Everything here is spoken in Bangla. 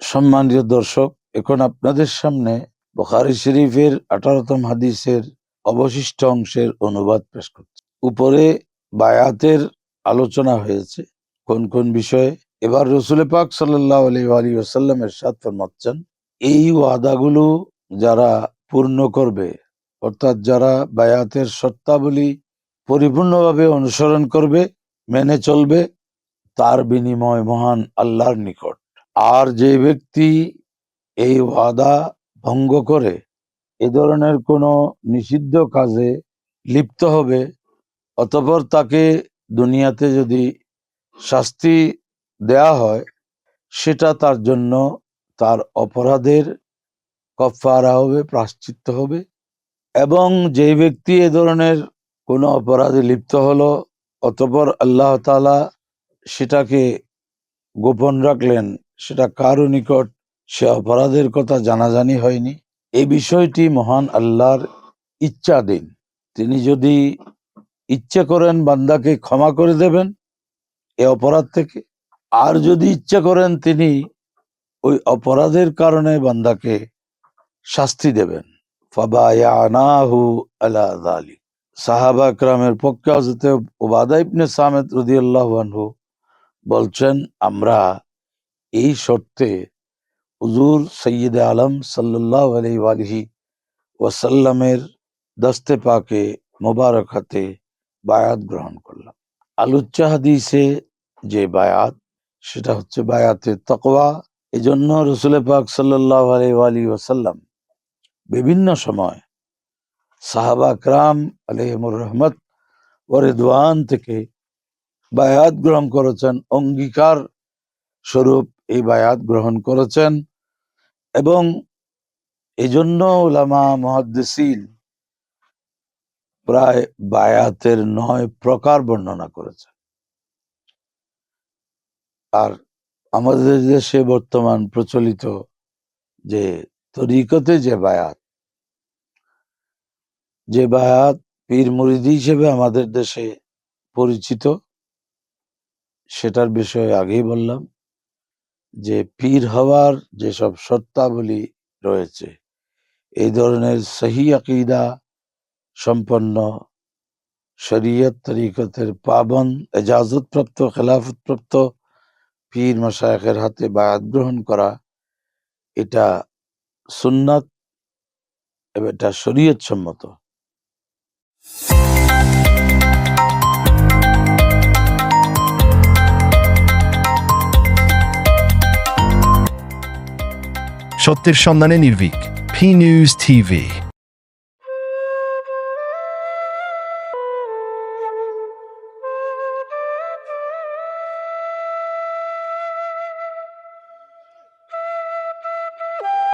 সম্মানিত দর্শক, এখন আপনাদের সামনে বুখারী শরীফের 18তম হাদিসের অবশিষ্ট অংশের অনুবাদ পেশ করছি। উপরে বায়াতের আলোচনা হয়েছে কোন কোন বিষয়ে। এবার রাসূল পাক সাল্লাল্লাহু আলাইহি ওয়াসাল্লাম ইরশাদ ফরমাচ্ছেন, এই ওয়াদাগুলো যারা পূর্ণ করবে, অর্থাৎ যারা বায়াতের শর্তাবলী পরিপূর্ণভাবে অনুসরণ করবে, মেনে চলবে, তার বিনিময় মহান আল্লাহর নিকট। আর যে ব্যক্তি এই ওয়াদা ভঙ্গ করে এ ধরনের কোনো নিষিদ্ধ কাজে লিপ্ত হবে, অতঃপর তাকে দুনিয়াতে যদি শাস্তি দেয়া হয়, সেটা তার জন্য তার অপরাধের কাফারা হবে, প্রায়শ্চিত্ত হবে। এবং যে ব্যক্তি এ ধরনের কোনো অপরাধে লিপ্ত হলো, অতঃপর আল্লাহ তাআলা সেটাকে গোপন রাখলেন, সেটা কারো নিকট সে অপরাধের কথা জানাজানি হয়নি, এই বিষয়টি মহান আল্লাহর ইচ্ছাধীন। তিনি যদি ইচ্ছে করেন বান্দাকে ক্ষমা করে দেবেন এ অপরাধ থেকে, আর যদি ইচ্ছে করেন তিনি ওই অপরাধের কারণে বান্দাকে শাস্তি দেবেন। ফাবায়ানাহু আলা যালিক। সাহাবা একরামের পক্ষে হযরত উবাদা ইবনে সামিত রাদিয়াল্লাহু আনহু বলছেন, আমরা এই শর্তে হুজুর সাইয়্যিদে আলম সাল্লাল্লাহু আলাইহি ওয়াসাল্লামের দস্তে পাকে মোবারক হাতে বায়াত গ্রহণ করলাম। আলোচ্য হাদিসে যে বায়াত, সেটা হচ্ছে বায়াতে তাকওয়া। এজন্য রাসূল পাক সাল্লাল্লাহু আলাইহি ওয়াসাল্লাম বিভিন্ন সময় সাহাবা একরাম আলাইহিমুর রহমত ওয়া রিদওয়ান থেকে বায়াত গ্রহণ করেছেন, অঙ্গীকার স্বরূপ এই বায়াত গ্রহণ করেছেন। এবং এজন্য উলামা মুহাদ্দিসিন প্রায় বায়াতের 9 প্রকার বর্ণনা করেছে। আর আমাদের দেশে বর্তমান প্রচলিত যে তরিকতে যে বায়াত পীর মুরিদি হিসেবে আমাদের দেশে পরিচিত, সেটার বিষয়ে আগেই বললাম যে পীর হওয়ার যেসব শর্তাবলী রয়েছে, এই ধরনের সহি আকীদা সম্পন্ন, শরীয়ত তরিকতের পাবন, এজাজতপ্রাপ্ত, খেলাফতপ্রাপ্ত পীর মাশায়েখের হাতে বায়াত গ্রহণ করা, এটা সুন্নাত এবং এটা শরীয়ত সম্মত। সত্যের সন্ধানে নির্ভীক, P News TV।